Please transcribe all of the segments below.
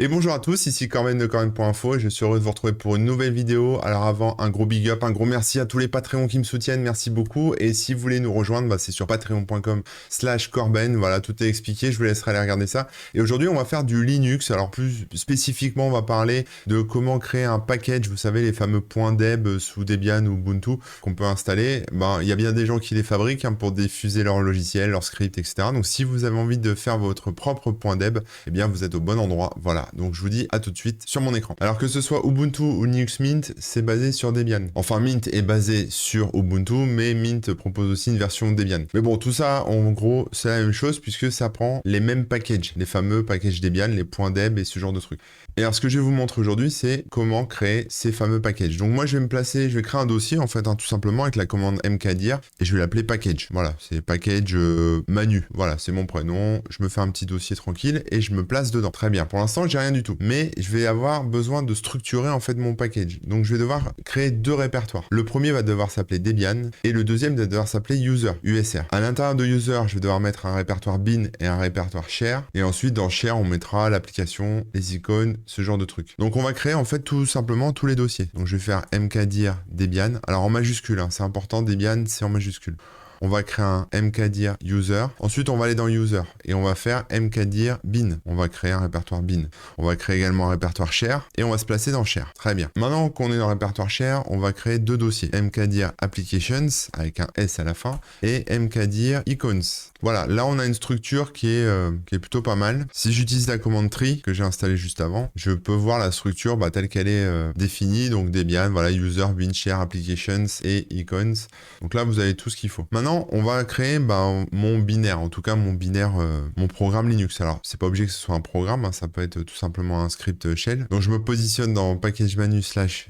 Et bonjour à tous, ici Corben de Corben.info et je suis heureux de vous retrouver pour une nouvelle vidéo. Alors avant, un gros big up, un gros merci à tous les Patreons qui me soutiennent, merci beaucoup. Et si vous voulez nous rejoindre, c'est sur patreon.com/Corben, voilà, tout est expliqué, je vous laisserai aller regarder ça. Et aujourd'hui, on va faire du Linux, alors plus spécifiquement, on va parler de comment créer un package, vous savez, les fameux .deb sous Debian ou Ubuntu qu'on peut installer. Il y a bien des gens qui les fabriquent pour diffuser leur logiciel, leur script, etc. Donc si vous avez envie de faire votre propre .deb, eh bien vous êtes au bon endroit, voilà. Donc je vous dis à tout de suite sur mon écran. Alors que ce soit Ubuntu ou Linux Mint, c'est basé sur Debian. Enfin, Mint est basé sur Ubuntu, mais Mint propose aussi une version Debian. Mais bon, tout ça, en gros, c'est la même chose puisque ça prend les mêmes packages, les fameux packages Debian, les .deb et ce genre de trucs. Et alors, ce que je vais vous montrer aujourd'hui, c'est comment créer ces fameux packages. Donc moi, je vais créer un dossier, en fait, tout simplement, avec la commande mkdir, et je vais l'appeler package. Voilà, c'est package Manu. Voilà, c'est mon prénom. Je me fais un petit dossier tranquille, et je me place dedans. Très bien. Pour l'instant, j'ai rien du tout. Mais je vais avoir besoin de structurer, en fait, mon package. Donc, je vais devoir créer deux répertoires. Le premier va devoir s'appeler Debian, et le deuxième va devoir s'appeler User, USR. À l'intérieur de User, je vais devoir mettre un répertoire bin et un répertoire share. Et ensuite, dans share, on mettra l'application, les icônes, ce genre de trucs. Donc on va créer en fait tout simplement tous les dossiers. Donc je vais faire mkdir Debian. Alors en majuscule, c'est important, Debian c'est en majuscule. On va créer un mkdir user. Ensuite, on va aller dans user et on va faire mkdir bin. On va créer un répertoire bin. On va créer également un répertoire share et on va se placer dans share. Très bien. Maintenant qu'on est dans le répertoire share, on va créer deux dossiers. mkdir applications avec un S à la fin et mkdir icons. Voilà, là on a une structure qui est plutôt pas mal. Si j'utilise la commande tree que j'ai installée juste avant, je peux voir la structure telle qu'elle est définie. Donc Debian, voilà, user, bin, share, applications et icons. Donc là vous avez tout ce qu'il faut. Maintenant, on va créer mon binaire, en tout cas mon binaire, mon programme Linux. Alors, c'est pas obligé que ce soit un programme, ça peut être tout simplement un script shell. Donc, je me positionne dans package menu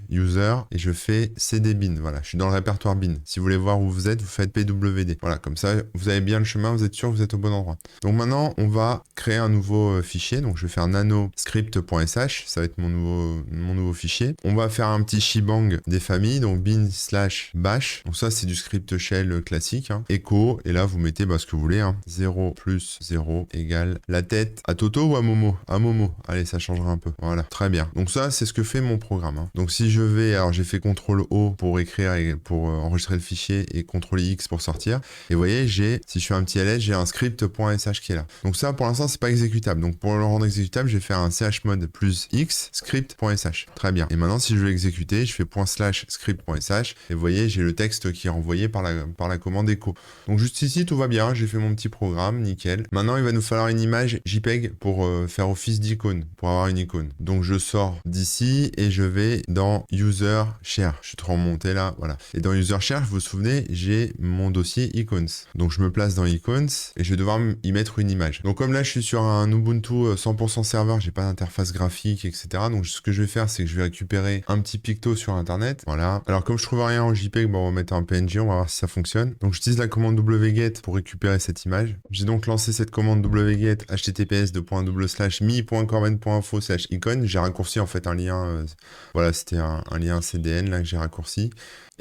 /user et je fais cd bin. Voilà, je suis dans le répertoire bin. Si vous voulez voir où vous êtes, vous faites pwd. Voilà, comme ça, vous avez bien le chemin, vous êtes sûr que vous êtes au bon endroit. Donc maintenant, on va créer un nouveau fichier. Donc, je vais faire nano script.sh, ça va être mon nouveau fichier. On va faire un petit shebang des familles, donc bin/bash. Donc ça, c'est du script shell classique. Echo, et là vous mettez ce que vous voulez, 0 plus 0 égale la tête à Toto ou à Momo? À Momo, allez ça changera un peu, voilà, très bien. Donc ça c'est ce que fait mon programme. Donc si je vais, alors j'ai fait CTRL O pour écrire et pour enregistrer le fichier et CTRL X pour sortir, et vous voyez si je fais un petit ls, j'ai un script.sh qui est là. Donc ça pour l'instant c'est pas exécutable, donc pour le rendre exécutable je vais faire un chmod plus x script.sh, très bien. Et maintenant si je veux exécuter, je fais /script.sh et vous voyez j'ai le texte qui est renvoyé par la commande echo. Donc juste ici tout va bien, j'ai fait mon petit programme, nickel. Maintenant il va nous falloir une image JPEG pour faire office d'icône, pour avoir une icône. Donc je sors d'ici et je vais dans User Share. Je suis trop remonté là, voilà. Et dans User Share, vous vous souvenez, j'ai mon dossier Icons. Donc je me place dans Icons et je vais devoir y mettre une image. Donc comme là je suis sur un Ubuntu 100% serveur, j'ai pas d'interface graphique, etc. Donc ce que je vais faire, c'est que je vais récupérer un petit picto sur internet. Voilà. Alors comme je trouve rien en JPEG, on va mettre un PNG, on va voir si ça fonctionne. Donc j'utilise la commande wget pour récupérer cette image. J'ai donc lancé cette commande wget https://mi.corben.info/icon. J'ai raccourci en fait un lien, voilà, c'était un lien CDN là que j'ai raccourci.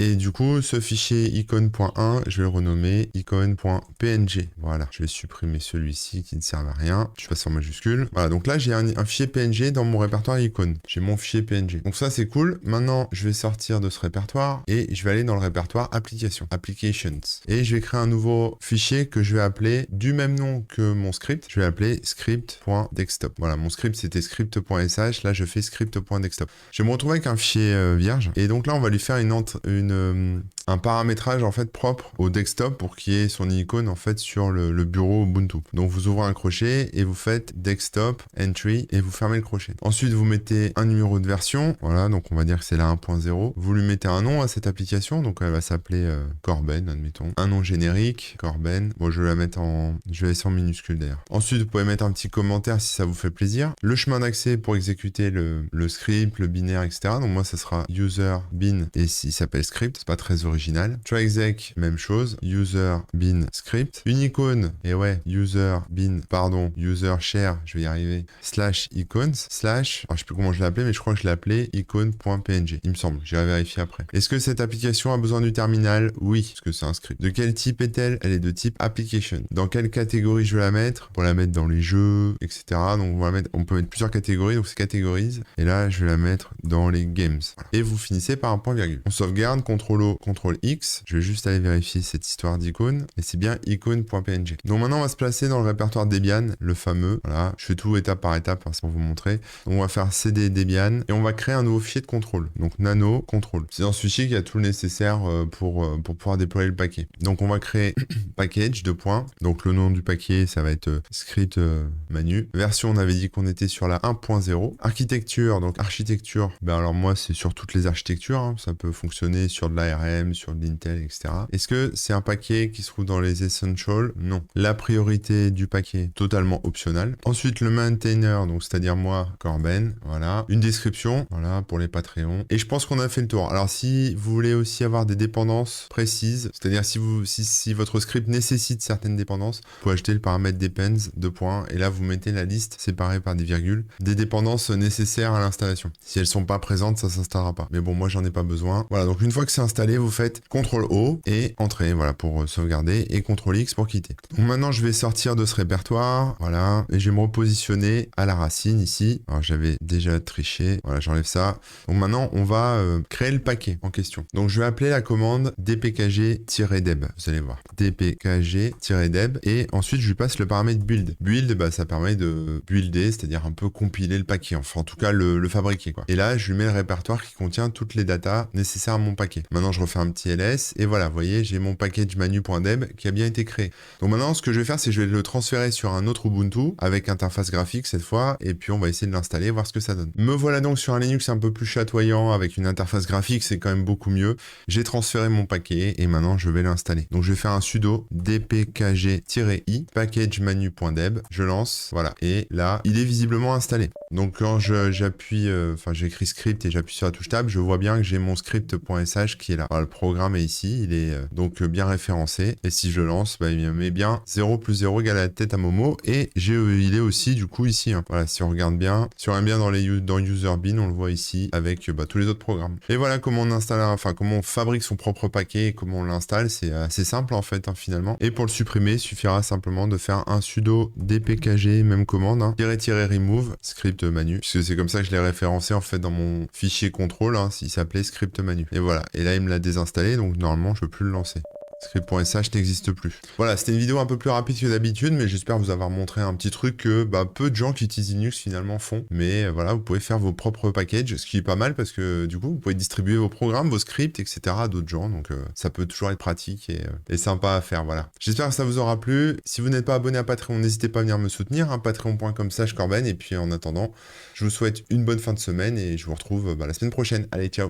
Et du coup, ce fichier icon.1, je vais le renommer icon.png. Voilà, je vais supprimer celui-ci qui ne sert à rien. Je passe en majuscule. Voilà, donc là, j'ai un fichier PNG dans mon répertoire icône. J'ai mon fichier PNG. Donc ça, c'est cool. Maintenant, je vais sortir de ce répertoire et je vais aller dans le répertoire applications. Et je vais créer un nouveau fichier que je vais appeler du même nom que mon script. Je vais l'appeler script.desktop. Voilà, mon script, c'était script.sh. Là, je fais script.desktop. Je vais me retrouver avec un fichier vierge. Et donc là, on va lui faire un paramétrage en fait propre au desktop pour qu'il y ait son icône en fait sur le bureau Ubuntu. Donc vous ouvrez un crochet et vous faites desktop entry et vous fermez le crochet. Ensuite vous mettez un numéro de version, voilà, donc on va dire que c'est la 1.0. Vous lui mettez un nom à cette application, donc elle va s'appeler Corben, admettons. Un nom générique, Corben. Bon, je vais laisser en minuscule d'ailleurs. Ensuite vous pouvez mettre un petit commentaire si ça vous fait plaisir. Le chemin d'accès pour exécuter le script, le binaire, etc. Donc moi ça sera user bin et s'il s'appelle script, c'est pas très original. original. Try-exec, même chose. User bin script. Une icône, et ouais, user bin, pardon, user share, je vais y arriver, slash icons, slash, alors je sais plus comment je l'ai appelé, mais je crois que je l'ai appelé icône.png, il me semble, j'irai vérifier après. Est-ce que cette application a besoin du terminal? Oui, parce que c'est un script. De quel type est-elle? Elle est de type application. Dans quelle catégorie je vais la mettre? Pour la mettre dans les jeux, etc. Donc on peut mettre plusieurs catégories, donc c'est catégorise. Et là, je vais la mettre dans les games. Voilà. Et vous finissez par un point virgule. On sauvegarde, CTRL-O, CTRL-X. Je vais juste aller vérifier cette histoire d'icône. Et c'est bien icône.png. Donc maintenant, on va se placer dans le répertoire Debian, le fameux. Voilà, je fais tout étape par étape, hein, c'est pour vous montrer. Donc on va faire cd Debian et on va créer un nouveau fichier de contrôle. Donc nano contrôle. C'est dans ce fichier qu'il y a tout le nécessaire pour pouvoir déployer le paquet. Donc on va créer package, deux points. Donc le nom du paquet, ça va être script manu. Version, on avait dit qu'on était sur la 1.0. Architecture, donc architecture, ben alors moi c'est sur toutes les architectures, hein. Ça peut fonctionner sur de l'ARM, sur de l'Intel, etc. Est-ce que c'est un paquet qui se trouve dans les essentials? Non. La priorité du paquet, totalement optionnel. Ensuite le maintainer, donc c'est-à-dire moi, Corben, voilà. Une description, voilà, pour les Patreons. Et je pense qu'on a fait le tour. Alors si vous voulez aussi avoir des dépendances précises, c'est-à-dire si votre script nécessite certaines dépendances, vous pouvez ajouter le paramètre depends, deux points, et là vous mettez la liste séparée par des virgules, des dépendances nécessaires à l'installation. Si elles sont pas présentes, ça s'installera pas. Mais bon, moi j'en ai pas besoin. Voilà, donc une fois que c'est installé, vous faites CTRL-O et Entrée, voilà, pour sauvegarder, et CTRL-X pour quitter. Donc maintenant je vais sortir de ce répertoire, voilà, et je vais me repositionner à la racine ici. Alors j'avais déjà triché, voilà, j'enlève ça. Donc maintenant on va créer le paquet en question. Donc je vais appeler la commande dpkg-deb, vous allez voir. dpkg-deb, et ensuite je lui passe le paramètre build. Build, bah, ça permet de builder, c'est-à-dire un peu compiler le paquet, enfin en tout cas le fabriquer, quoi. Et là je lui mets le répertoire qui contient toutes les datas nécessaires à mon paquet. Maintenant je refais un petit ls, et voilà, vous voyez, j'ai mon package manu.deb qui a bien été créé. Donc maintenant ce que je vais faire, c'est que je vais le transférer sur un autre Ubuntu avec interface graphique cette fois, et puis on va essayer de l'installer, voir ce que ça donne. Me voilà donc sur un Linux un peu plus chatoyant avec une interface graphique, c'est quand même beaucoup mieux. J'ai transféré mon paquet et maintenant je vais l'installer. Donc je vais faire un sudo dpkg-i package manu.deb, je lance, voilà, et là il est visiblement installé. Donc quand j'appuie, j'écris script et j'appuie sur la touche tab, je vois bien que j'ai mon script.sh qui est là. Alors, le programme est ici, il est donc bien référencé, et si je lance, bah, il me met bien 0 plus 0 égale la tête à Momo, et il est aussi du coup ici, hein. Voilà, si on regarde bien, dans user bin, on le voit ici avec tous les autres programmes. Et voilà comment on installe, comment on fabrique son propre paquet et comment on l'installe, c'est assez simple en fait, hein, finalement. Et pour le supprimer, il suffira simplement de faire un sudo dpkg, même commande, hein, -remove script manu, puisque c'est comme ça que je l'ai référencé en fait dans mon fichier contrôle, hein, il s'appelait script manu. Et voilà, et là il me l'a désinstallé, donc normalement je peux plus le lancer. Script.sh n'existe plus. Voilà, c'était une vidéo un peu plus rapide que d'habitude, mais j'espère vous avoir montré un petit truc que peu de gens qui utilisent Linux finalement font. Mais voilà, vous pouvez faire vos propres packages, ce qui est pas mal parce que du coup, vous pouvez distribuer vos programmes, vos scripts, etc. à d'autres gens. Donc ça peut toujours être pratique et sympa à faire, voilà. J'espère que ça vous aura plu. Si vous n'êtes pas abonné à Patreon, n'hésitez pas à venir me soutenir, hein, patreon.com/corben. Et puis en attendant, je vous souhaite une bonne fin de semaine et je vous retrouve la semaine prochaine. Allez, ciao!